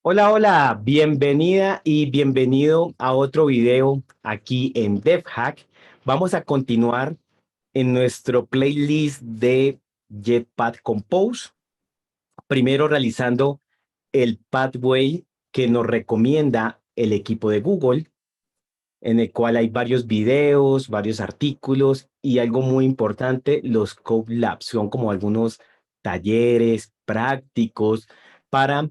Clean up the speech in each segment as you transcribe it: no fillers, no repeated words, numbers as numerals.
Hola, hola, bienvenida y bienvenido a otro video aquí en DevHack. Vamos a continuar en nuestro playlist de Jetpack Compose, primero realizando el pathway que nos recomienda el equipo de Google, en el cual hay varios videos, varios artículos y algo muy importante, los Code Labs. Son como algunos talleres prácticos para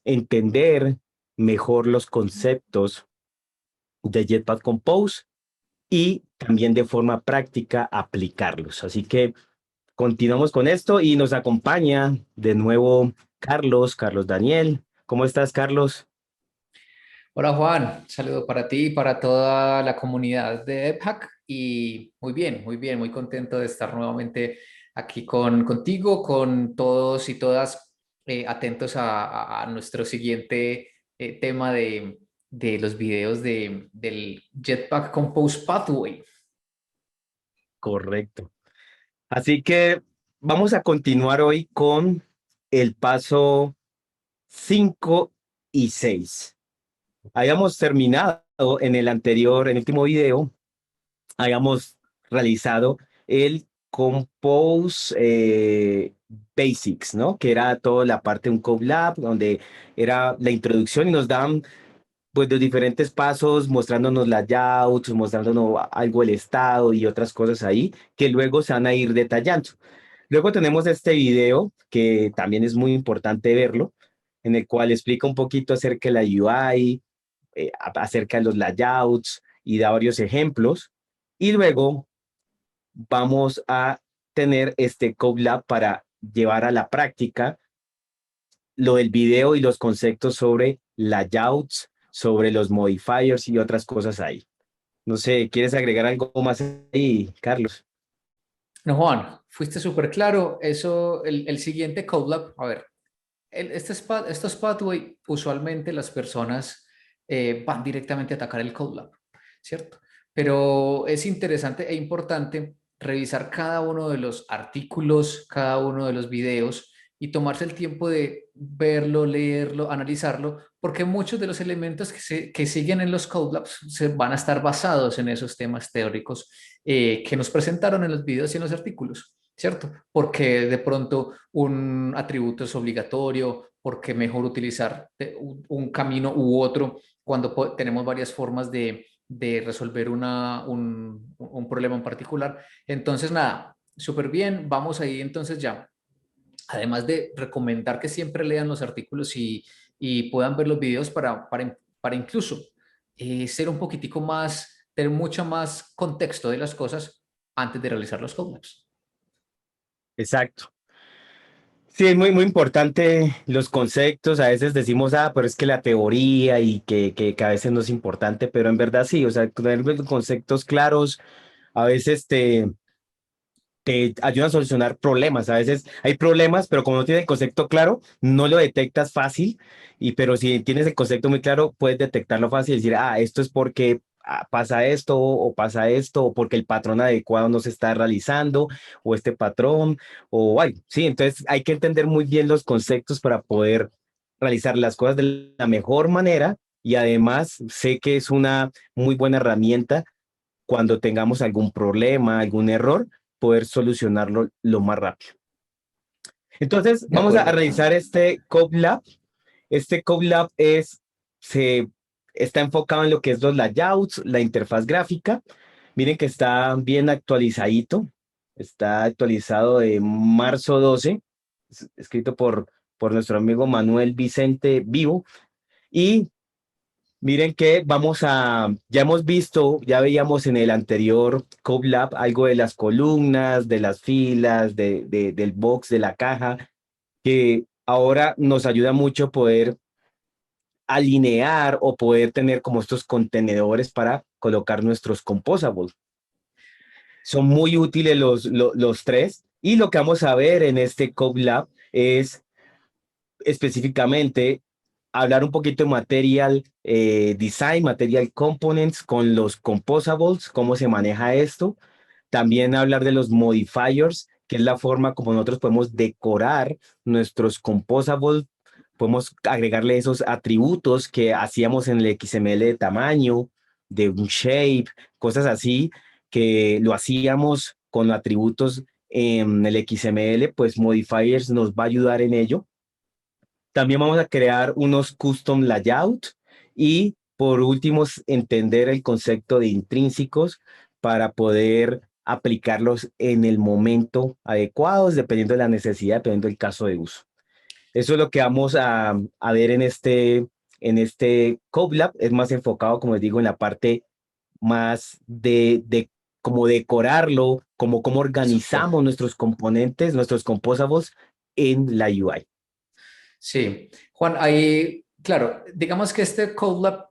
entender mejor los conceptos de Jetpack Compose y también de forma práctica aplicarlos. Así que continuamos con esto y nos acompaña de nuevo Carlos Daniel. ¿Cómo estás, Carlos? Hola Juan, saludo para ti y para toda la comunidad de EPHAC y muy bien, muy contento de estar nuevamente aquí contigo, con todos y todas atentos a nuestro siguiente tema de los videos del Jetpack Compose Pathway. Correcto. Así que vamos a continuar hoy con el paso 5 y 6. Habíamos terminado en el anterior, en el último video, habíamos realizado el Compose Basics, ¿no? Que era toda la parte de un Code Lab, donde era la introducción y nos daban pues los diferentes pasos, mostrándonos las layouts, mostrándonos algo del estado y otras cosas ahí, que luego se van a ir detallando. Luego tenemos este video, que también es muy importante verlo, en el cual explica un poquito acerca de la UI, acerca de los layouts y da varios ejemplos. Y luego vamos a tener este CodeLab para llevar a la práctica lo del video y los conceptos sobre layouts, sobre los modifiers y otras cosas ahí. No sé, ¿quieres agregar algo más ahí, Carlos? No, Juan, fuiste súper claro. Eso, el siguiente CodeLab, a ver, estos pathway, usualmente las personas van directamente a atacar el CodeLab, ¿cierto? Pero es interesante e importante revisar cada uno de los artículos, cada uno de los videos y tomarse el tiempo de verlo, leerlo, analizarlo, porque muchos de los elementos que siguen en los Code Labs se van a estar basados en esos temas teóricos que nos presentaron en los videos y en los artículos. ¿Cierto? Porque de pronto un atributo es obligatorio, porque mejor utilizar un camino u otro cuando tenemos varias formas de resolver un problema en particular. Entonces, nada, súper bien, vamos ahí entonces ya. Además de recomendar que siempre lean los artículos y puedan ver los videos para incluso ser un poquitico más, tener mucho más contexto de las cosas antes de realizar los codemaps. Exacto. Sí, es muy, muy importante los conceptos. A veces decimos, ah, pero es que la teoría y que a veces no es importante, pero en verdad sí, o sea, tener los conceptos claros a veces te ayudan a solucionar problemas. A veces hay problemas, pero como no tienes el concepto claro, no lo detectas fácil. Pero si tienes el concepto muy claro, puedes detectarlo fácil y decir, ah, esto es porque pasa esto, o porque el patrón adecuado no se está realizando, o este patrón, o ay, sí, entonces hay que entender muy bien los conceptos para poder realizar las cosas de la mejor manera. Y además sé que es una muy buena herramienta cuando tengamos algún problema, algún error, poder solucionarlo lo más rápido. Entonces, De vamos a acuerdo. realizar este Code Lab. Este Code Lab se, está enfocado en lo que es los layouts, la interfaz gráfica. Miren que está bien actualizadito. Está actualizado de marzo 12, escrito por nuestro amigo Manuel Vicente Vivo. Y miren que ya hemos visto, ya veíamos en el anterior Code Lab algo de las columnas, de las filas, del box, de la caja, que ahora nos ayuda mucho poder alinear o poder tener como estos contenedores para colocar nuestros composables. Son muy útiles los tres y lo que vamos a ver en este Code Lab es específicamente hablar un poquito de material design, material components con los composables, cómo se maneja esto. También hablar de los modifiers, que es la forma como nosotros podemos decorar nuestros composables podemos agregarle esos atributos que hacíamos en el XML de tamaño, de un shape, cosas así, que lo hacíamos con atributos en el XML, pues Modifiers nos va a ayudar en ello. También vamos a crear unos custom layout y por último entender el concepto de intrínsecos para poder aplicarlos en el momento adecuado, dependiendo de la necesidad, dependiendo del caso de uso. Eso es lo que vamos a ver en este CodeLab. Es más enfocado, como les digo, en la parte más de cómo decorarlo, como cómo Exacto. organizamos nuestros componentes, nuestros composables en la UI. Sí, Juan, ahí, claro, digamos que este Code Lab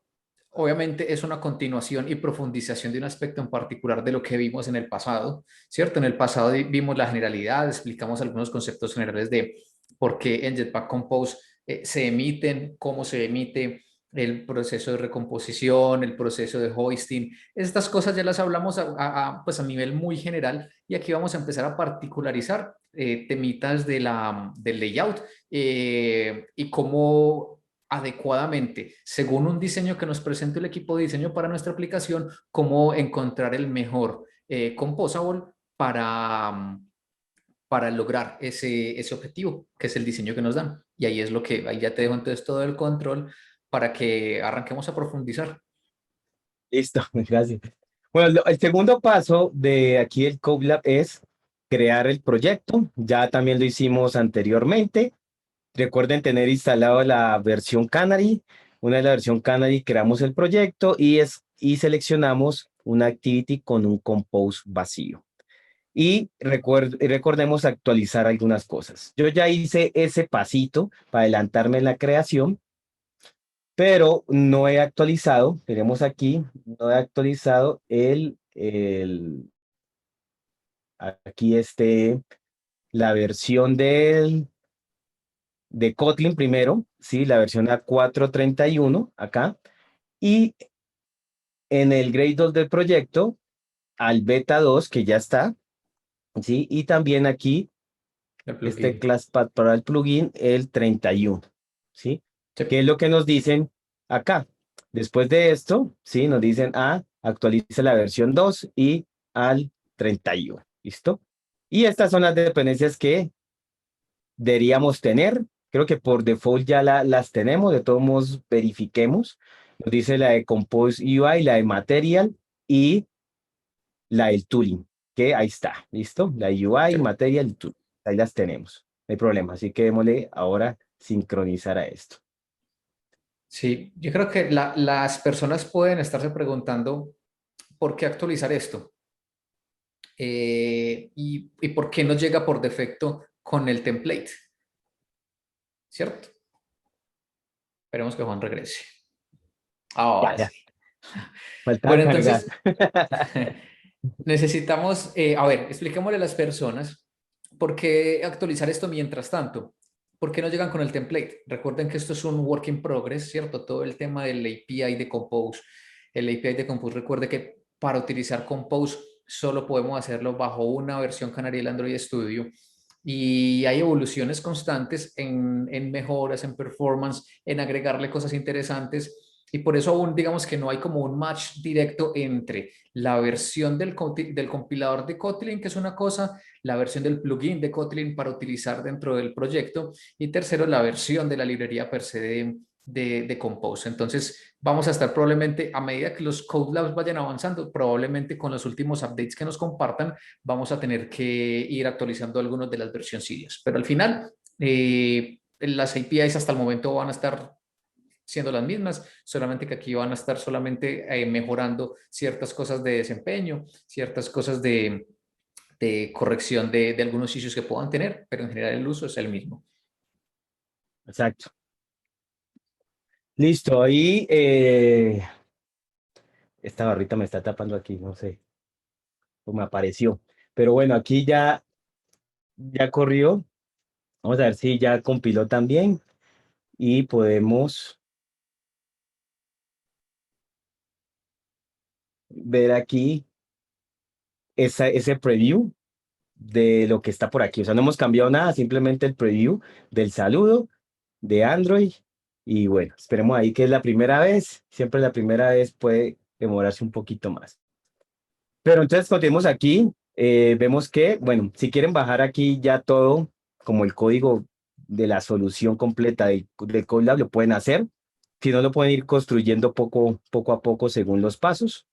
obviamente es una continuación y profundización de un aspecto en particular de lo que vimos en el pasado, ¿cierto? En el pasado vimos la generalidad, explicamos algunos conceptos generales de por qué en Jetpack Compose se emiten, cómo se emite, el proceso de recomposición, el proceso de hoisting. Estas cosas ya las hablamos pues a nivel muy general y aquí vamos a empezar a particularizar temitas del layout y cómo adecuadamente, según un diseño que nos presente el equipo de diseño para nuestra aplicación, cómo encontrar el mejor composable para lograr ese objetivo, que es el diseño que nos dan. Y ahí es lo que, ahí ya te dejo entonces todo el control para que arranquemos a profundizar. Listo, gracias. Bueno, el segundo paso de aquí el CodeLab es crear el proyecto. Ya también lo hicimos anteriormente. Recuerden tener instalado la versión Canary. Una de la versión Canary creamos el proyecto y seleccionamos una activity con un compose vacío. Y recordemos actualizar algunas cosas. Yo ya hice ese pasito para adelantarme en la creación, pero no he actualizado, tenemos aquí, no he actualizado aquí la versión de Kotlin primero, sí, la versión A4.31 acá, y en el Gradle del proyecto al beta 2 que ya está, sí, y también aquí El este plugin. ClassPath para el plugin, el 31, ¿sí? Sí. ¿Qué es lo que nos dicen acá? Después de esto, ¿sí? Nos dicen, actualiza la versión 2 y al 31, ¿listo? Y estas son las dependencias que deberíamos tener. Creo que por default ya las tenemos, de todos modos verifiquemos. Nos dice la de Compose UI, la de Material y la del tooling, que ahí está, ¿listo? La UI, Sí. Material y tooling, ahí las tenemos, no hay problema. Así que démosle ahora sincronizar a esto. Sí, yo creo que las personas pueden estarse preguntando por qué actualizar esto y por qué no llega por defecto con el template, ¿cierto? Esperemos que Juan regrese. Ya, Ahora ya, sí. faltaba Bueno, cargar. entonces necesitamos, a ver, expliquémosle a las personas por qué actualizar esto mientras tanto. ¿Por qué no llegan con el template? Recuerden que esto es un work in progress, ¿cierto? Todo el tema del API de Compose. El API de Compose, recuerde que para utilizar Compose solo podemos hacerlo bajo una versión canaria del Android Studio. Y hay evoluciones constantes en mejoras, en performance, en agregarle cosas interesantes. Y por eso aún digamos que no hay como un match directo entre la versión del compilador de Kotlin, que es una cosa, la versión del plugin de Kotlin para utilizar dentro del proyecto, y tercero, la versión de la librería per se de Compose. Entonces, vamos a estar probablemente, a medida que los Code Labs vayan avanzando, probablemente con los últimos updates que nos compartan, vamos a tener que ir actualizando algunos de las versioncillas. Pero al final, las APIs hasta el momento van a estar siendo las mismas, solamente que aquí van a estar solamente mejorando ciertas cosas de desempeño, ciertas cosas de corrección de algunos issues que puedan tener, pero en general el uso es el mismo. Exacto. Listo, ahí esta barrita me está tapando aquí, no sé, o me apareció. Pero bueno, aquí ya corrió. Vamos a ver si ya compiló también y podemos ver aquí ese preview de lo que está por aquí. O sea, no hemos cambiado nada, simplemente el preview del saludo de Android. Y bueno, esperemos ahí que es la primera vez. Siempre la primera vez puede demorarse un poquito más. Pero entonces, cuando tenemos aquí, vemos que, bueno, si quieren bajar aquí ya todo, como el código de la solución completa del Colab, lo pueden hacer. Si no, lo pueden ir construyendo poco a poco según los pasos.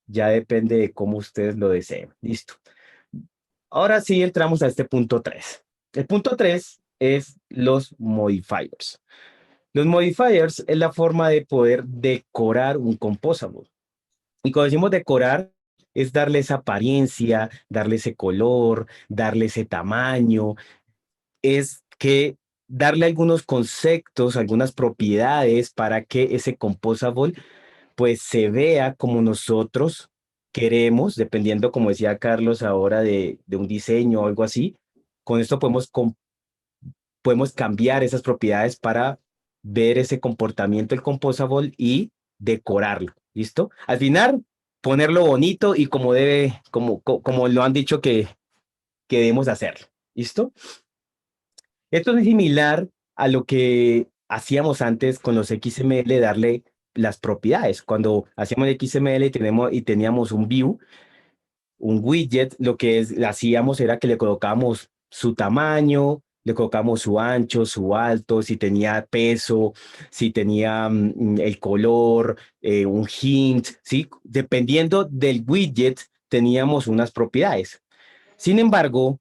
Ya depende de cómo ustedes lo deseen. Listo. Ahora sí entramos a este punto 3. El punto 3 es los modifiers. Los modifiers es la forma de poder decorar un composable. Y cuando decimos decorar, es darle esa apariencia, darle ese color, darle ese tamaño, es que darle algunos conceptos, algunas propiedades para que ese composable pues se vea como nosotros queremos, dependiendo, como decía Carlos ahora, de un diseño o algo así. Con esto podemos cambiar esas propiedades para ver ese comportamiento del composable y decorarlo. ¿Listo? Al final, ponerlo bonito y como debe, como lo han dicho que debemos hacerlo. ¿Listo? Esto es similar a lo que hacíamos antes con los XML, darle las propiedades. Cuando hacíamos XML y teníamos un view, un widget, lo que hacíamos era que le colocábamos su tamaño, le colocamos su ancho, su alto, si tenía peso, si tenía el color, un hint, ¿sí? Dependiendo del widget, teníamos unas propiedades. Sin embargo,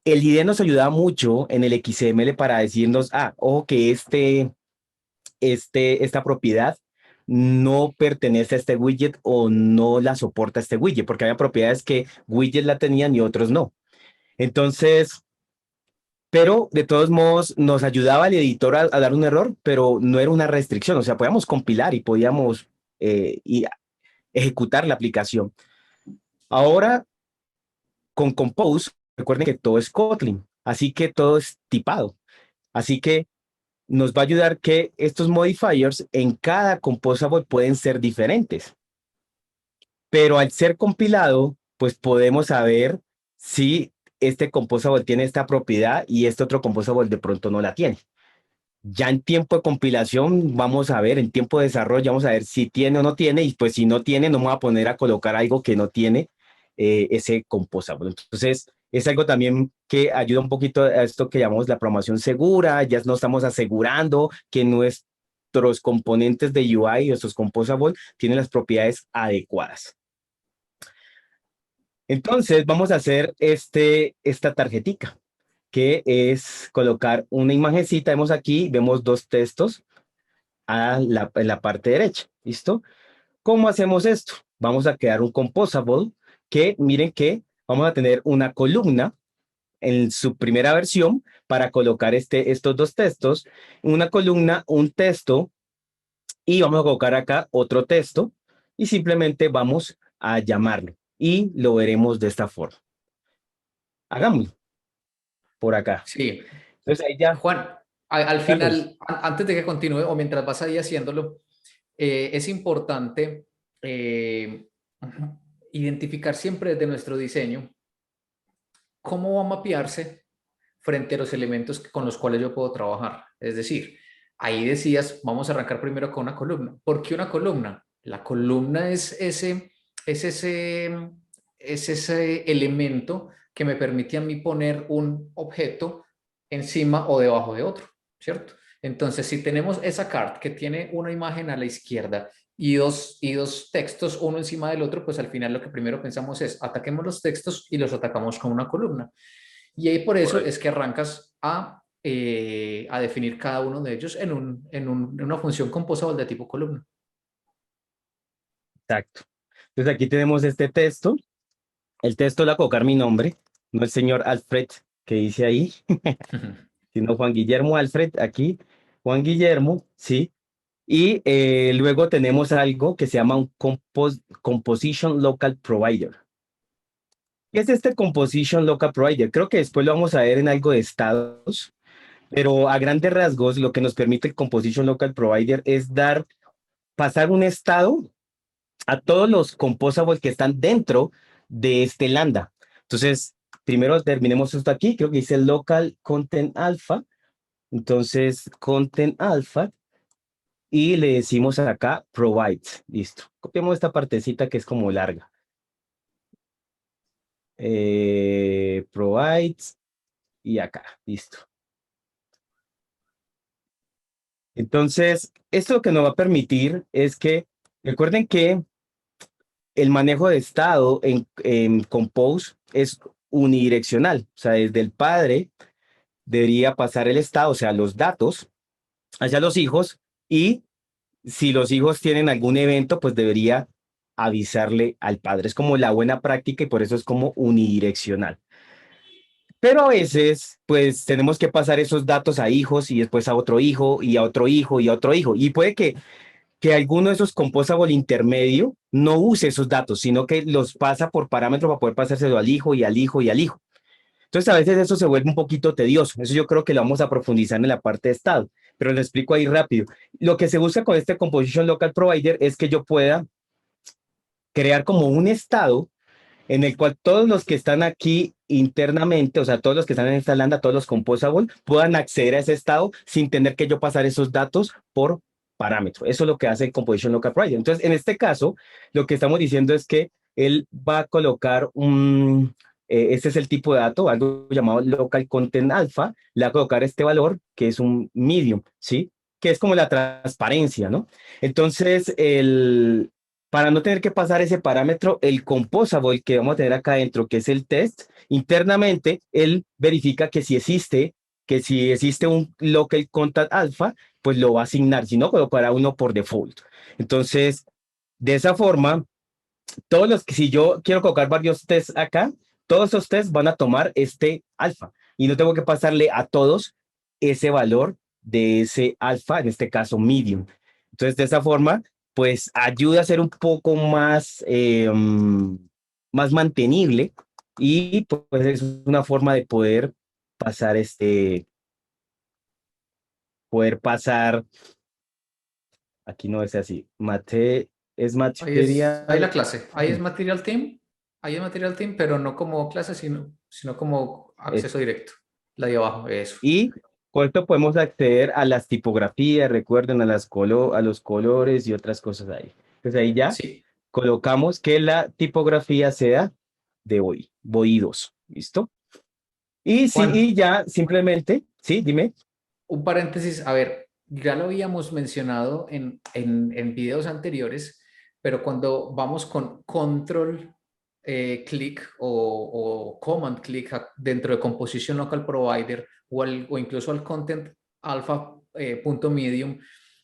el IDE nos ayudaba mucho en el XML para decirnos, ojo que esta propiedad no pertenece a este widget o no la soporta este widget, porque había propiedades que widgets la tenían y otros no. Entonces, pero de todos modos nos ayudaba el editor a dar un error, pero no era una restricción, o sea, podíamos compilar y podíamos ejecutar la aplicación. Ahora, con Compose, recuerden que todo es Kotlin, así que todo es tipado. Así que nos va a ayudar que estos modifiers en cada composable pueden ser diferentes. Pero al ser compilado, pues podemos saber si este composable tiene esta propiedad y este otro composable de pronto no la tiene. Ya en tiempo de compilación vamos a ver, en tiempo de desarrollo vamos a ver si tiene o no tiene, y pues si no tiene, no me voy a poner a colocar algo que no tiene ese composable. Entonces, es algo también que ayuda un poquito a esto que llamamos la programación segura, ya no estamos asegurando que nuestros componentes de UI, nuestros composables, tienen las propiedades adecuadas. Entonces, vamos a hacer esta tarjetica, que es colocar una imagencita. Vemos aquí, vemos dos textos en la parte derecha. ¿Listo? ¿Cómo hacemos esto? Vamos a crear un composable que, miren que vamos a tener una columna en su primera versión para colocar estos dos textos, una columna, un texto, y vamos a colocar acá otro texto y simplemente vamos a llamarlo y lo veremos de esta forma. Hagámoslo por acá. Sí. Entonces ahí ya, Juan, al Carlos. final, antes de que continúe o mientras vas ahí haciéndolo, es importante identificar siempre desde nuestro diseño cómo va a mapearse frente a los elementos con los cuales yo puedo trabajar. Es decir, ahí decías, vamos a arrancar primero con una columna. ¿Por qué una columna? La columna es ese elemento que me permite a mí poner un objeto encima o debajo de otro, ¿cierto? Entonces, si tenemos esa card que tiene una imagen a la izquierda y dos textos uno encima del otro, pues al final lo que primero pensamos es ataquemos los textos y los atacamos con una columna. Y ahí por eso es Correcto. que arrancas a definir cada uno de ellos en una función composable de tipo columna. Exacto. Entonces aquí tenemos este texto. El texto le voy a colocar mi nombre, no el señor Alfred que dice ahí, sino Juan Guillermo Alfred, aquí, Juan Guillermo, ¿sí? Y luego tenemos algo que se llama un Composition Local Provider. ¿Qué es este Composition Local Provider? Creo que después lo vamos a ver en algo de estados, pero a grandes rasgos lo que nos permite el Composition Local Provider es pasar un estado a todos los composables que están dentro de este lambda. Entonces, primero terminemos esto aquí, creo que dice local content alpha, Entonces, content alpha y le decimos acá provide. Listo. Copiamos esta partecita que es como larga. Provide y acá. Listo. Entonces, esto lo que nos va a permitir es que, recuerden que el manejo de estado en Compose es unidireccional. O sea, desde el padre debería pasar el estado, o sea, los datos hacia los hijos y si los hijos tienen algún evento, pues debería avisarle al padre. Es como la buena práctica y por eso es como unidireccional. Pero a veces, pues tenemos que pasar esos datos a hijos y después a otro hijo y a otro hijo y a otro hijo. Y puede que alguno de esos composable intermedio no use esos datos, sino que los pasa por parámetro para poder pasárselo al hijo y al hijo y al hijo. Entonces, a veces eso se vuelve un poquito tedioso. Eso yo creo que lo vamos a profundizar en la parte de estado, pero lo explico ahí rápido. Lo que se busca con este Composition Local Provider es que yo pueda crear como un estado en el cual todos los que están aquí internamente, o sea, todos los que están en esta lambda, todos los composable, puedan acceder a ese estado sin tener que yo pasar esos datos por parámetro. Eso es lo que hace el Composition Local Provider. Entonces, en este caso, lo que estamos diciendo es que él va a colocar este es el tipo de dato, algo llamado local content alpha, le va a colocar este valor que es un medium, ¿sí? Que es como la transparencia, ¿no? Entonces, para no tener que pasar ese parámetro, el composable que vamos a tener acá adentro, que es el test, internamente, él verifica que si existe un local content alpha, pues lo va a asignar, si no, colocará uno por default. Entonces, de esa forma, todos los que, si yo quiero colocar varios tests acá, todos esos tests van a tomar este alfa y no tengo que pasarle a todos ese valor de ese alfa, en este caso medium. Entonces, de esa forma, pues ayuda a ser un poco más, más mantenible y pues es una forma de pasar poder pasar, aquí no es así, es Ahí material. la clase, ahí es Material Team, pero no como clase, sino como acceso directo. La de abajo, eso. Y con esto podemos acceder a las tipografías, recuerden, a los colores y otras cosas ahí. Entonces ahí ya Sí. colocamos que la tipografía sea de BOI 2. ¿Listo? Y sí, Juan, y ya simplemente, sí, dime. un paréntesis, a ver, ya lo habíamos mencionado en videos anteriores, pero cuando vamos con control click o command click dentro de Composition Local Provider o incluso al content alpha punto medium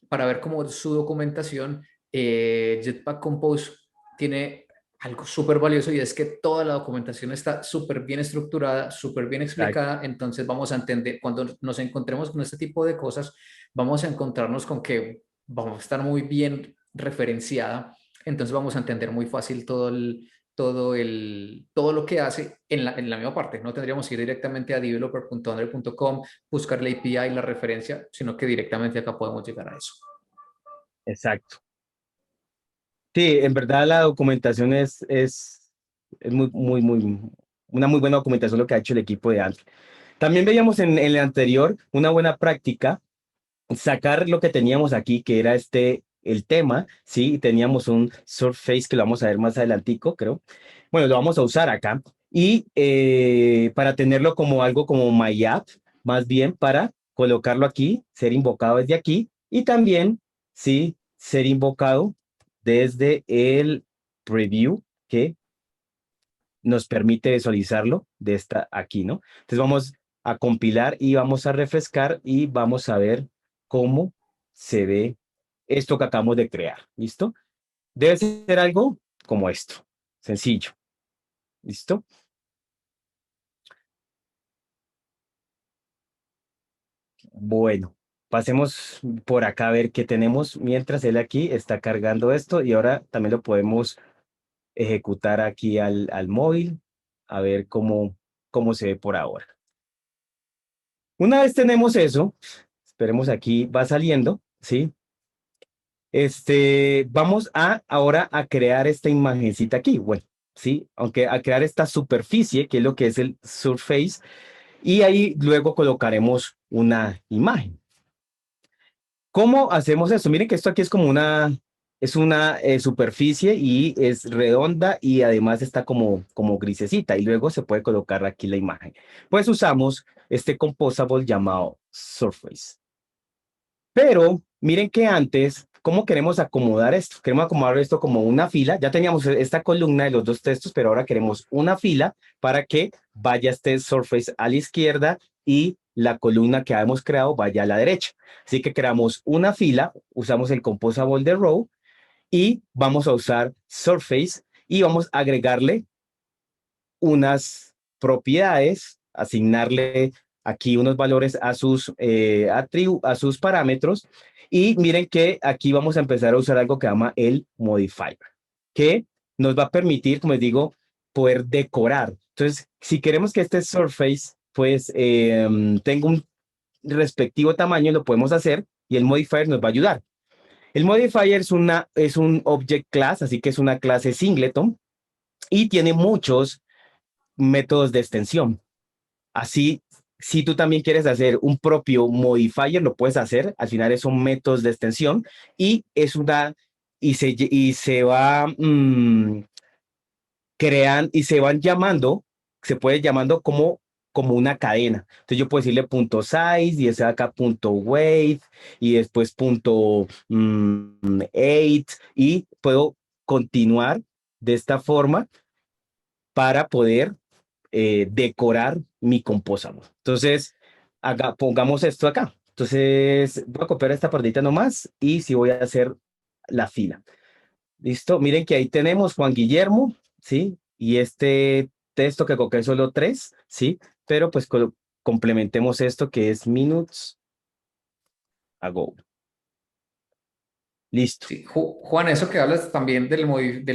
para ver cómo su documentación, Jetpack Compose tiene algo súper valioso y es que toda la documentación está súper bien estructurada, súper bien Exacto. explicada, entonces vamos a entender, cuando nos encontremos con este tipo de cosas, vamos a encontrarnos con que vamos a estar muy bien referenciada, entonces vamos a entender muy fácil todo lo que hace en la misma parte. No tendríamos que ir directamente a developer.andre.com, buscar la API y la referencia, sino que directamente acá podemos llegar a eso. Exacto. Sí, en verdad la documentación es una muy buena documentación lo que ha hecho el equipo de Android. También veíamos en el anterior una buena práctica sacar lo que teníamos aquí, que era el tema, ¿sí? Teníamos un Surface que lo vamos a ver más adelantico, creo. Bueno, lo vamos a usar acá. Y para tenerlo como algo como My App, más bien para colocarlo aquí, ser invocado desde aquí y también, sí, ser invocado desde el preview que nos permite visualizarlo de esta aquí, ¿no? Entonces vamos a compilar y vamos a refrescar y vamos a ver cómo se ve esto que acabamos de crear. ¿Listo? Debe ser algo como esto, sencillo. ¿Listo? Bueno, pasemos por acá a ver qué tenemos mientras él aquí está cargando esto y ahora también lo podemos ejecutar aquí al móvil a ver cómo se ve por ahora. Una vez tenemos eso, esperemos aquí, va saliendo, ¿sí? Vamos ahora a crear esta imagencita aquí, bueno, ¿sí? Aunque a crear esta superficie, que es lo que es el surface, y ahí luego colocaremos una imagen. ¿Cómo hacemos eso? Miren que esto aquí es una superficie y es redonda y además está como grisecita y luego se puede colocar aquí la imagen. Pues usamos este composable llamado Surface. Pero miren que antes, ¿cómo queremos acomodar esto? Queremos acomodar esto como una fila. Ya teníamos esta columna de los dos textos, pero ahora queremos una fila para que vaya este Surface a la izquierda y la columna que hemos creado vaya a la derecha. Así que creamos una fila, usamos el composable de row y vamos a usar Surface y vamos a agregarle unas propiedades, asignarle aquí unos valores a a sus parámetros. Y miren que aquí vamos a empezar a usar algo que se llama el modifier, que nos va a permitir, como les digo, poder decorar. Entonces, si queremos que este surface pues tenga un respectivo tamaño, lo podemos hacer y el modifier nos va a ayudar. El modifier es un object class, así que es una clase singleton y tiene muchos métodos de extensión. Así, si tú también quieres hacer un propio modifier, lo puedes hacer. Al final son métodos de extensión y es una y se va crean y se van llamando, se puede llamando como una cadena. Entonces yo puedo decirle punto size y ese acá punto weight y después punto 8 y puedo continuar de esta forma para poder decorar mi composable. Entonces, pongamos esto acá. Entonces, voy a copiar esta partita nomás y si voy a hacer la fila. ¿Listo? Miren que ahí tenemos Juan Guillermo, ¿sí? Y este texto que copié solo 3, ¿sí? Pero pues complementemos esto que es minutes ago. Listo. Sí, Juan, eso que hablas también del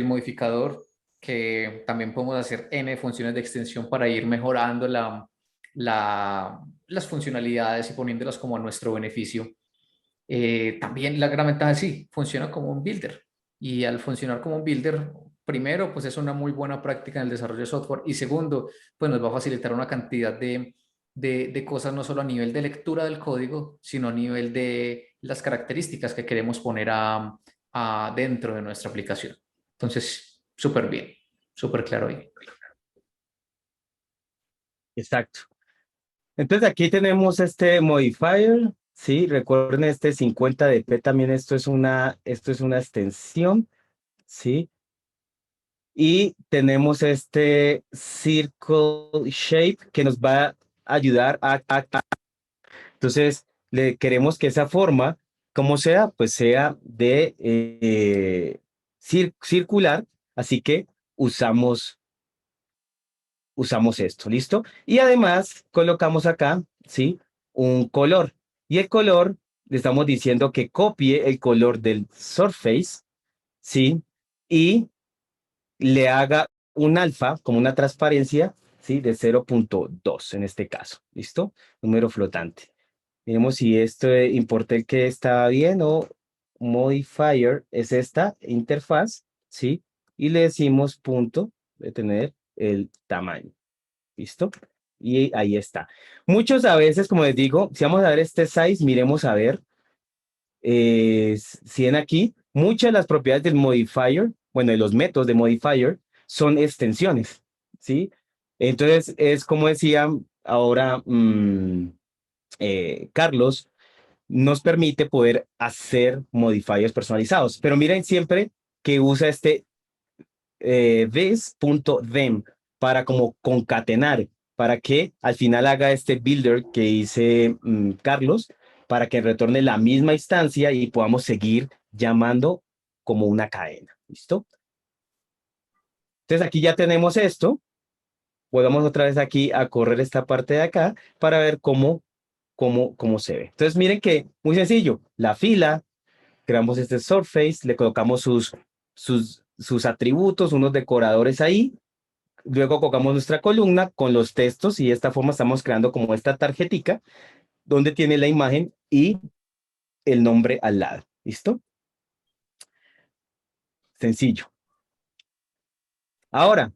modificador, que también podemos hacer N funciones de extensión para ir mejorando las funcionalidades y poniéndolas como a nuestro beneficio. También la gran ventaja es sí, funciona como un builder. Y al funcionar como un builder, primero, pues es una muy buena práctica en el desarrollo de software. Y segundo, pues nos va a facilitar una cantidad de cosas, no solo a nivel de lectura del código, sino a nivel de las características que queremos poner dentro de nuestra aplicación. Entonces, súper bien, súper claro ahí. Exacto. Entonces aquí tenemos este modifier, ¿sí? Recuerden este 50 dp también esto es una extensión, ¿sí? Y tenemos este circle shape que nos va a ayudar entonces, le queremos que esa forma, como sea, pues sea de circular, así que usamos, usamos esto, ¿listo? Y además colocamos acá, ¿sí? Un color. Y el color, le estamos diciendo que copie el color del surface, ¿sí? Y le haga un alfa, como una transparencia, ¿sí? De 0.2 en este caso, ¿listo? Número flotante. Miremos si esto importa el que está bien o modifier es esta interfaz, ¿sí? Y le decimos punto de tener el tamaño, ¿listo? Y ahí está. Muchos a veces, como les digo, si vamos a ver este size, miremos a ver si en aquí, muchas de las propiedades del modifier, bueno, de los métodos de modifier, son extensiones, ¿sí? Entonces, es como decía ahora Carlos, nos permite poder hacer modifiers personalizados. Pero miren siempre que usa este this.them para como concatenar, para que al final haga este builder que dice Carlos, para que retorne la misma instancia y podamos seguir llamando como una cadena. ¿Listo? Entonces aquí ya tenemos esto. Volvamos otra vez aquí a correr esta parte de acá para ver cómo se ve. Entonces miren que muy sencillo, la fila, creamos este surface, le colocamos sus atributos, unos decoradores ahí. Luego colocamos nuestra columna con los textos y de esta forma estamos creando como esta tarjetica donde tiene la imagen y el nombre al lado. ¿Listo? Sencillo. Ahora,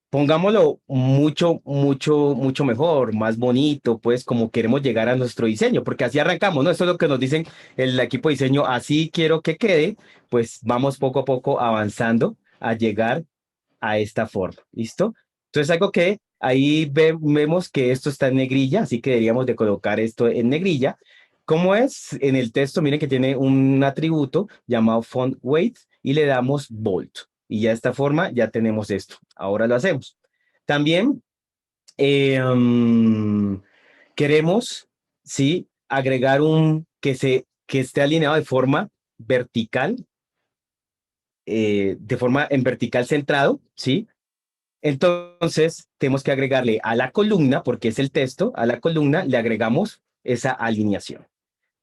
pongámoslo mucho mejor, más bonito, pues como queremos llegar a nuestro diseño, porque así arrancamos, ¿no? Eso es lo que nos dicen el equipo de diseño, así quiero que quede, pues vamos poco a poco avanzando a llegar a esta forma, ¿listo? Entonces algo que ahí vemos que esto está en negrilla, así que deberíamos de colocar esto en negrilla. ¿Cómo es? En el texto, miren que tiene un atributo llamado font weight y le damos bold. Y ya de esta forma ya tenemos esto. Ahora lo hacemos. También queremos, ¿sí? Agregar que esté alineado de forma vertical, de forma en vertical centrado, ¿sí? Entonces, tenemos que agregarle a la columna, porque es el texto, a la columna le agregamos esa alineación.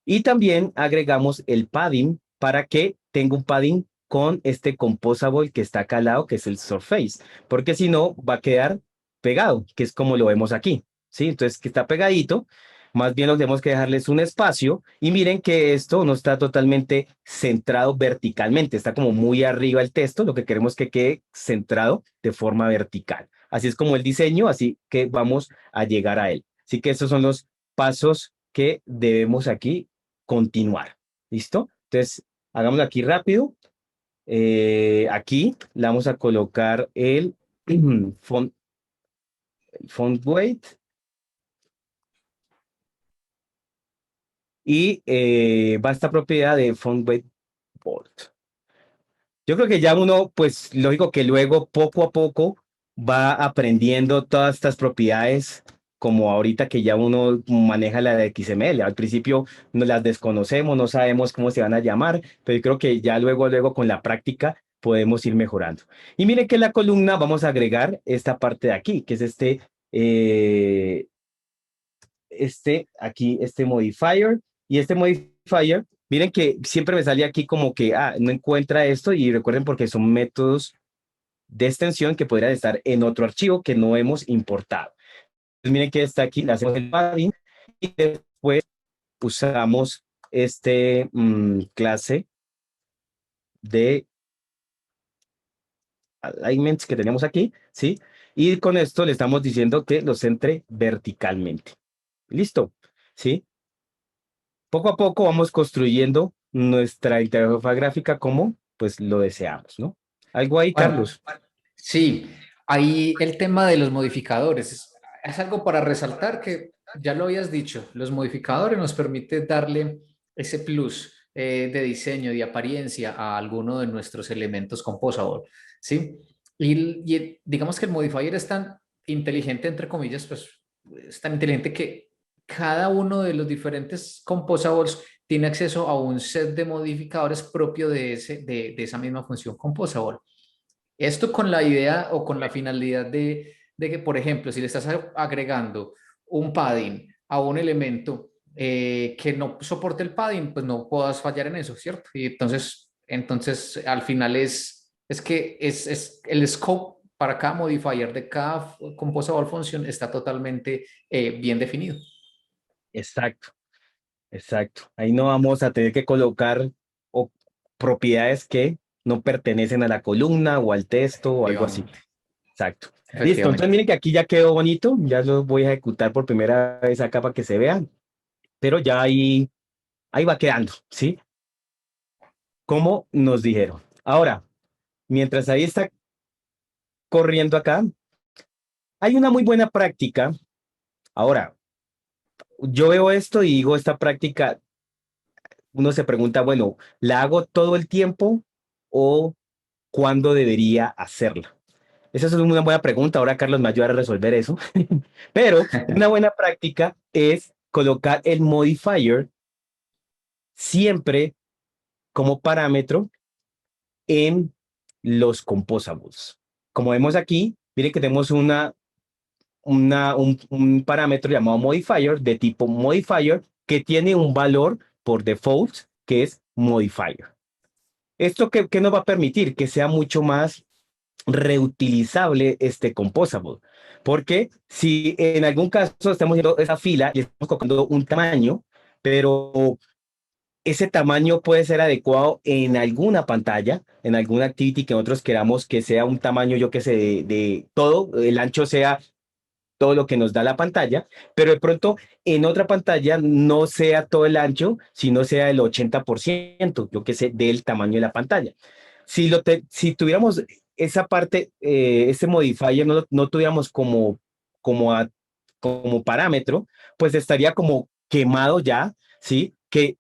Y también agregamos el padding para que tenga un padding con este composable que está acá al lado, que es el surface, porque si no va a quedar pegado, que es como lo vemos aquí, ¿sí? Entonces, que está pegadito, más bien lo que tenemos que dejarles un espacio y miren que esto no está totalmente centrado verticalmente, está como muy arriba el texto, lo que queremos es que quede centrado de forma vertical. Así es como el diseño, así que vamos a llegar a él. Así que estos son los pasos que debemos aquí continuar. ¿Listo? Entonces, hagámoslo aquí rápido. Aquí le vamos a colocar el font weight y va esta propiedad de font weight bold. Yo creo que ya uno, pues lógico que luego poco a poco va aprendiendo todas estas propiedades, como ahorita que ya uno maneja la de XML. Al principio no las desconocemos, no sabemos cómo se van a llamar, pero yo creo que ya luego con la práctica podemos ir mejorando. Y miren que en la columna vamos a agregar esta parte de aquí, que es este modifier, y este modifier, miren que siempre me sale aquí como que, no encuentra esto, y recuerden porque son métodos de extensión que podrían estar en otro archivo que no hemos importado. Entonces miren que está aquí, le hacemos el padding, y después usamos este clase de alignments que tenemos aquí, ¿sí? Y con esto le estamos diciendo que los centre verticalmente. Listo, ¿sí? Poco a poco vamos construyendo nuestra interfaz gráfica como pues lo deseamos, ¿no? Algo ahí, Bueno, Carlos. sí, ahí el tema de los modificadores es algo para resaltar que ya lo habías dicho, los modificadores nos permiten darle ese plus de diseño, de apariencia a alguno de nuestros elementos composable, ¿sí? Y digamos que el modifier es tan inteligente, entre comillas, pues es tan inteligente que cada uno de los diferentes composables tiene acceso a un set de modificadores propio de esa misma función composable. Esto con la idea o con la finalidad de que, por ejemplo, si le estás agregando un padding a un elemento que no soporte el padding, pues no puedas fallar en eso, ¿cierto? Y entonces al final es que es el scope para cada modifier de cada composable function está totalmente bien definido. Exacto, exacto. Ahí no vamos a tener que colocar propiedades que no pertenecen a la columna o al texto o algo así. Efectivamente, Exacto. Listo, entonces efectivamente. miren que aquí ya quedó bonito, ya lo voy a ejecutar por primera vez acá para que se vean, pero ya ahí va quedando, ¿sí? Como nos dijeron. Ahora, mientras ahí está corriendo acá, hay una muy buena práctica. Ahora, yo veo esto y digo, esta práctica, uno se pregunta, bueno, ¿la hago todo el tiempo o cuándo debería hacerla? Esa es una buena pregunta. Ahora Carlos me ayuda a resolver eso. Pero una buena práctica es colocar el modifier siempre como parámetro en los composables. Como vemos aquí, miren que tenemos un parámetro llamado modifier de tipo modifier que tiene un valor por default que es modifier. ¿Esto qué nos va a permitir? Que sea mucho más reutilizable este composable. Porque si en algún caso estamos haciendo esa fila y estamos colocando un tamaño, pero ese tamaño puede ser adecuado en alguna pantalla, en alguna activity que nosotros queramos que sea un tamaño, yo que sé, de todo, el ancho sea todo lo que nos da la pantalla, pero de pronto en otra pantalla no sea todo el ancho, sino sea el 80%, yo que sé, del tamaño de la pantalla. Si tuviéramos esa parte, ese modifier, no tuviéramos como, como parámetro, pues estaría como quemado ya, ¿sí?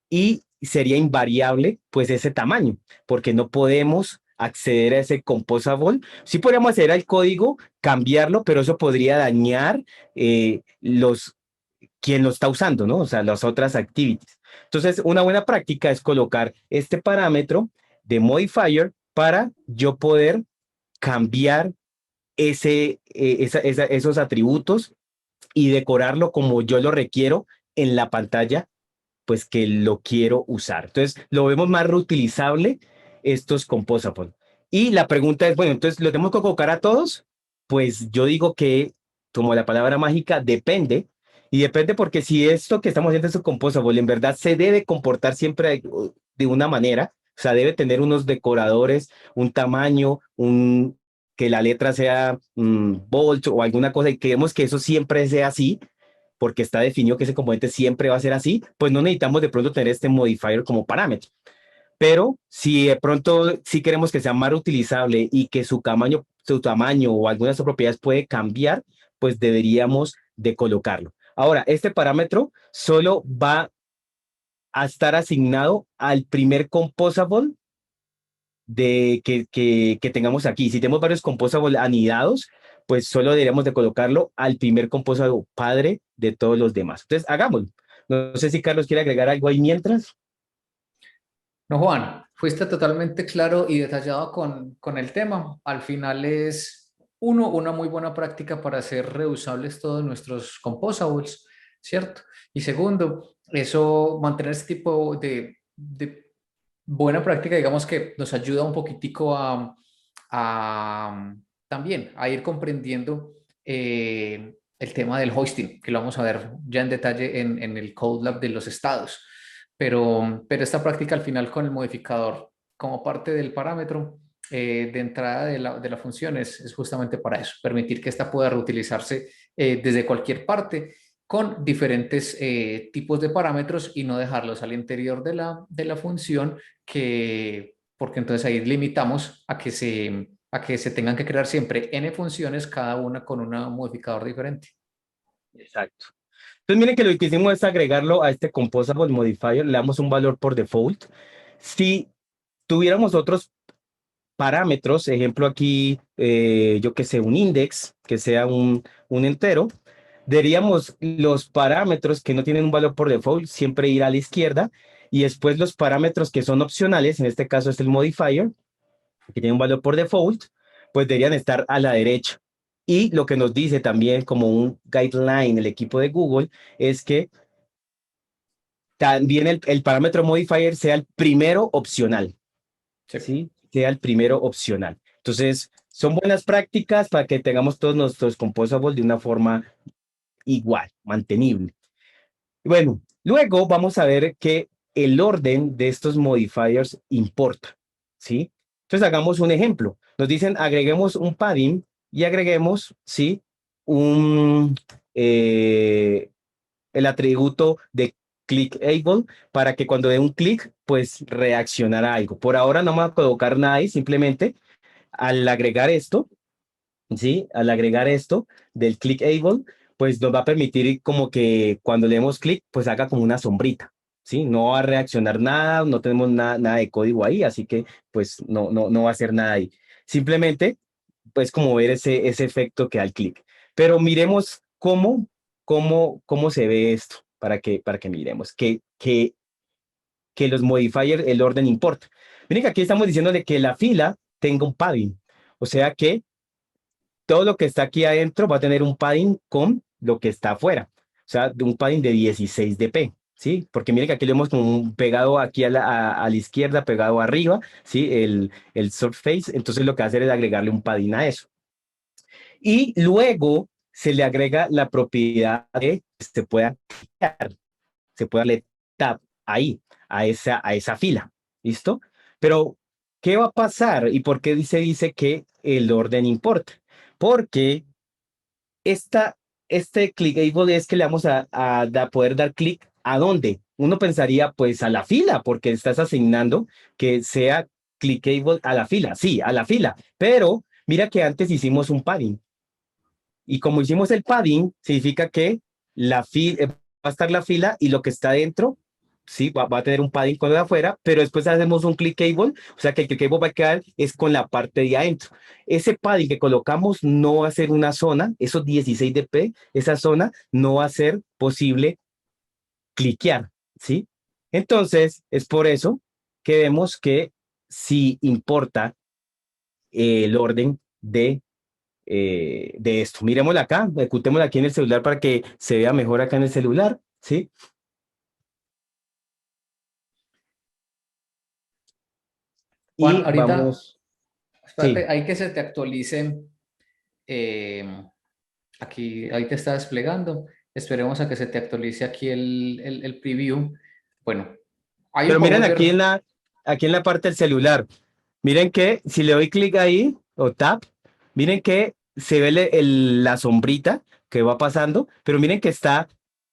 Y sería invariable, pues ese tamaño, porque no podemos acceder a ese composable. Sí podríamos acceder al código, cambiarlo, pero eso podría dañar quien lo está usando, ¿no? O sea, las otras activities. Entonces, una buena práctica es colocar este parámetro de modifier para yo poder cambiar esos atributos y decorarlo como yo lo requiero en la pantalla, pues que lo quiero usar. Entonces, lo vemos más reutilizable estos composables. Y la pregunta es, bueno, entonces, ¿lo tenemos que colocar a todos? Pues yo digo que, como la palabra mágica, depende. Y depende porque si esto que estamos haciendo es un composable, en verdad se debe comportar siempre de una manera, o sea, debe tener unos decoradores, un tamaño, que la letra sea bold o alguna cosa, y queremos que eso siempre sea así, porque está definido que ese componente siempre va a ser así, pues no necesitamos de pronto tener este modifier como parámetro. Pero si de pronto sí queremos que sea más reutilizable y que su tamaño o algunas de sus propiedades puede cambiar, pues deberíamos de colocarlo. Ahora, este parámetro solo va a estar asignado al primer composable que tengamos aquí. Si tenemos varios composables anidados, pues solo deberíamos de colocarlo al primer composable padre de todos los demás. Entonces, hagámoslo. No sé si Carlos quiere agregar algo ahí mientras. No, Juan, fuiste totalmente claro y detallado con el tema. Al final es, uno, una muy buena práctica para hacer reusables todos nuestros composables, ¿cierto? Y segundo, eso, mantener este tipo de buena práctica, digamos que nos ayuda un poquitico a también a ir comprendiendo el tema del hoisting, que lo vamos a ver ya en detalle en el Code Lab de los estados. Pero esta práctica al final con el modificador como parte del parámetro de entrada de la función es justamente para eso, permitir que esta pueda reutilizarse desde cualquier parte con diferentes tipos de parámetros y no dejarlos al interior de la función, porque entonces ahí limitamos a que se tengan que crear siempre n funciones, cada una con un modificador diferente. Exacto. Entonces, miren que lo que hicimos es agregarlo a este composable modifier, le damos un valor por default. Si tuviéramos otros parámetros, ejemplo aquí, yo que sé, un index, que sea un entero, diríamos los parámetros que no tienen un valor por default, siempre ir a la izquierda, y después los parámetros que son opcionales, en este caso es el modifier, que tiene un valor por default, pues deberían estar a la derecha. Y lo que nos dice también como un guideline el equipo de Google es que también el parámetro modifier sea el primero opcional. Sí. ¿Sí? Sea el primero opcional. Entonces, son buenas prácticas para que tengamos todos nuestros composables de una forma igual, mantenible. Bueno, luego vamos a ver que el orden de estos modifiers importa, ¿sí? Entonces, hagamos un ejemplo. Nos dicen, agreguemos un padding y agreguemos, ¿sí? Un, eh, el atributo de clickable para que cuando dé un clic, pues reaccionara algo. Por ahora no me voy a colocar nada ahí, simplemente al agregar esto, ¿sí? Al agregar esto del clickable, pues nos va a permitir como que cuando le demos clic, pues haga como una sombrita, ¿sí? No va a reaccionar nada, no tenemos nada de código ahí, así que pues no va a hacer nada ahí. Simplemente, pues como ver ese efecto que da el clic. Pero miremos cómo se ve esto para que miremos que los modifiers, el orden importa. Miren que aquí estamos diciéndole que la fila tenga un padding. O sea que todo lo que está aquí adentro va a tener un padding con lo que está afuera. O sea, de un padding de 16 dp. ¿Sí? Porque miren que aquí lo hemos como pegado aquí a la izquierda, pegado arriba, ¿sí? El surface. Entonces lo que hacer es agregarle un padding a eso. Y luego se le agrega la propiedad de que se pueda clicar, se puede darle tab ahí. a esa fila. ¿Listo? Pero, ¿qué va a pasar? ¿Y por qué dice que el orden importa? Porque esta, este clickable es que le vamos a poder dar clic ¿a dónde? Uno pensaría pues a la fila, porque estás asignando que sea clickable a la fila. Sí, a la fila. Pero mira que antes hicimos un padding. Y como hicimos el padding, significa que va a estar la fila y lo que está dentro, sí, va a tener un padding con lo de afuera, pero después hacemos un clickable, o sea que el clickable va a quedar es con la parte de adentro. Ese padding que colocamos no va a ser una zona, esos 16 dp, esa zona no va a ser posible cliquear, ¿sí? Entonces, es por eso que vemos que si importa el orden de esto. Miremosla acá, ejecutémosla aquí en el celular para que se vea mejor acá en el celular, ¿sí? Juan, Y ahorita, vamos, espérate, sí, hay que se te actualice. Aquí, ahí te está desplegando. Esperemos a que se te actualice aquí el preview. Bueno, ahí pero miren podemos ver. aquí en la parte del celular, miren que si le doy clic ahí o tap, miren que se ve la sombrita que va pasando, pero miren que está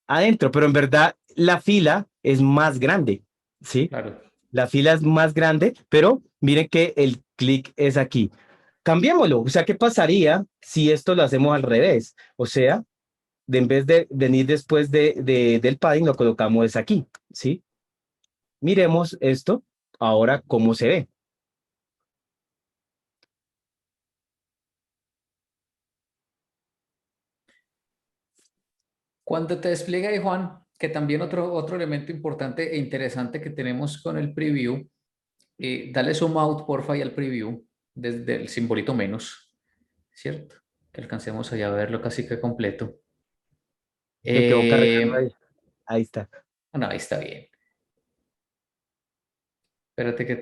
adentro, pero en verdad la fila es más grande, ¿sí? Claro. La fila es más grande, pero miren que el clic es aquí. Cambiémoslo. O sea, ¿qué pasaría si esto lo hacemos al revés? O sea, en vez de venir después del padding, lo colocamos es aquí, ¿sí? Miremos esto ahora cómo se ve. Cuando te despliega ahí, Juan, que también otro elemento importante e interesante que tenemos con el preview, dale zoom out, porfa, y al preview desde el simbolito menos, ¿cierto? Que alcancemos allá a verlo casi que completo. Me quedó cargando Eh, ahí. Ahí está. no, ahí está bien. Espérate que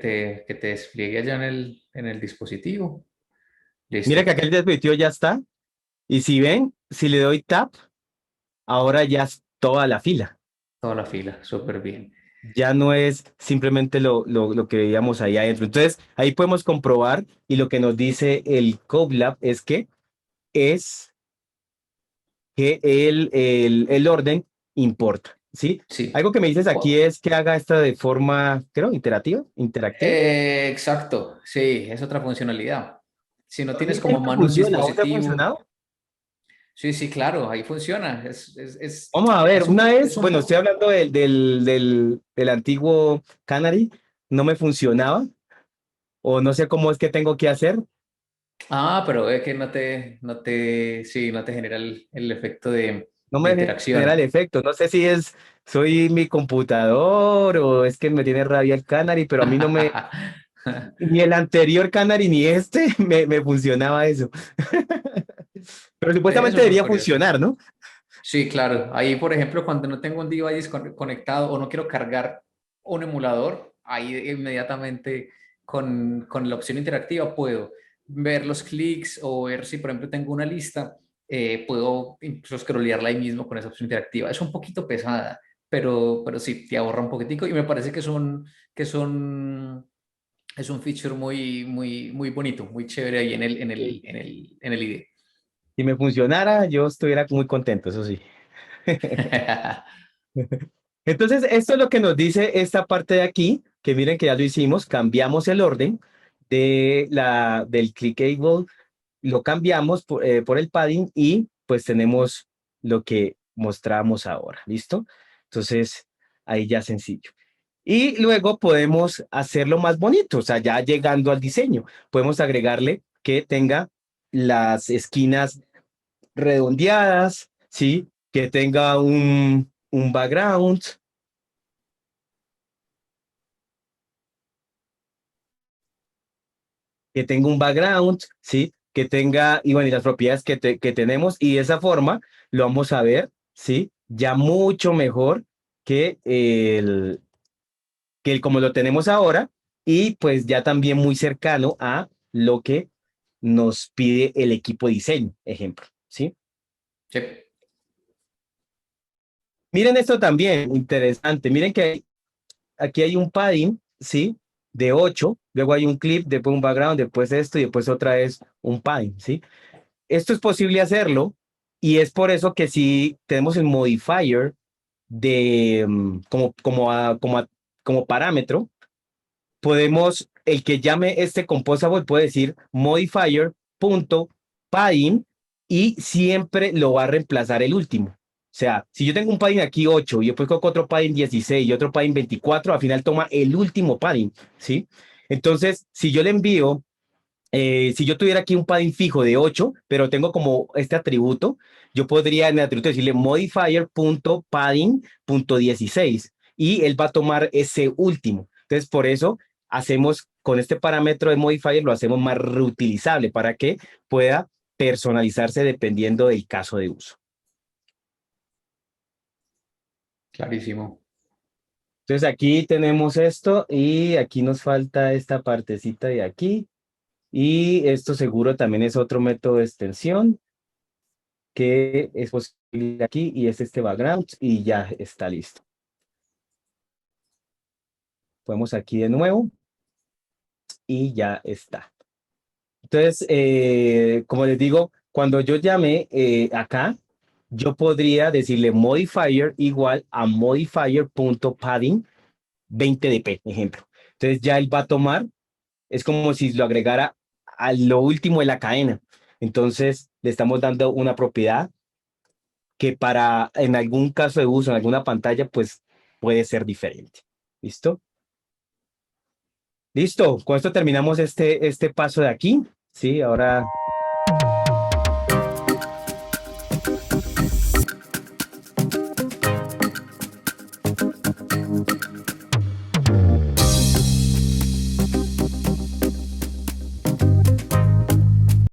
te despliegue allá en el dispositivo. Mira que Listo, acá el dispositivo ya está. Y si ven, si le doy tap, ahora ya es toda la fila. toda la fila, súper bien. Ya no es simplemente lo que veíamos ahí adentro. Entonces, ahí podemos comprobar y lo que nos dice el CodeLab es que el orden importa, ¿sí? Sí. Algo que me dices aquí es que haga esta de forma, creo, interactiva. Exacto, sí, es otra funcionalidad. Si no tienes como a Esto mano un funciona, ¿vos te ha dispositivo, funcionado? sí, sí, claro, ahí funciona. Vamos a ver, una Es vez, un bueno, estoy poco. hablando del antiguo Canary, no me funcionaba, o no sé cómo es que tengo que hacer, Ah, pero es que sí, no te genera el efecto no de me genera el interacción. efecto, no sé si soy mi computador o es que me tiene rabia el Canary, pero a mí no me, ni el anterior Canary ni este me funcionaba eso. Pero Es supuestamente súper debería curioso. funcionar, ¿no? Sí, claro. Ahí, por ejemplo, cuando no tengo un device conectado o no quiero cargar un emulador, ahí inmediatamente con la opción interactiva puedo ver los clics o ver si, por ejemplo, tengo una lista, puedo incluso scrollearla ahí mismo con esa opción interactiva. Es un poquito pesada, pero sí, te ahorra un poquitico y me parece es un feature muy bonito, muy chévere ahí en el IDE. Si me funcionara, yo estuviera muy contento, eso sí. Entonces, esto es lo que nos dice esta parte de aquí, que miren que ya lo hicimos, cambiamos el orden del clickable, lo cambiamos por el padding y pues tenemos lo que mostramos ahora, ¿listo? Entonces, ahí ya sencillo. Y luego podemos hacerlo más bonito, o sea, ya llegando al diseño, podemos agregarle que tenga las esquinas redondeadas, ¿sí? Que tenga un background, que tenga un background, ¿sí? Que tenga, y bueno, y las propiedades que tenemos, y de esa forma lo vamos a ver, ¿sí? Ya mucho mejor que que el como lo tenemos ahora, y pues ya también muy cercano a lo que nos pide el equipo de diseño, ejemplo, ¿sí? Sí. Miren esto también, interesante. Miren que aquí hay un padding, ¿sí? De 8, luego hay un clip, después un background, después esto y después otra vez un padding, ¿sí? Esto es posible hacerlo y es por eso que si tenemos el modifier de como parámetro, podemos, el que llame este composable puede decir modifier.padding y siempre lo va a reemplazar el último. O sea, si yo tengo un padding aquí 8 y después coloco otro padding 16 y otro padding 24, al final toma el último padding, ¿sí? Entonces, si yo le envío si yo tuviera aquí un padding fijo de 8, pero tengo como este atributo, yo podría en el atributo decirle modifier.padding.16 y él va a tomar ese último. Entonces, por eso hacemos con este parámetro de modifier, lo hacemos más reutilizable para que pueda personalizarse dependiendo del caso de uso. Clarísimo. Entonces, aquí tenemos esto y aquí nos falta esta partecita de aquí. Y esto seguro también es otro método de extensión que es posible aquí y es este background y ya está listo. Podemos aquí de nuevo y ya está. Entonces, como les digo, cuando yo llame acá, yo podría decirle modifier igual a modifier.padding 20dp, ejemplo. Entonces ya él va a tomar, es como si lo agregara a lo último de la cadena. Entonces le estamos dando una propiedad que para en algún caso de uso, en alguna pantalla, pues puede ser diferente. ¿Listo? Listo, con esto terminamos este paso de aquí. Sí, ahora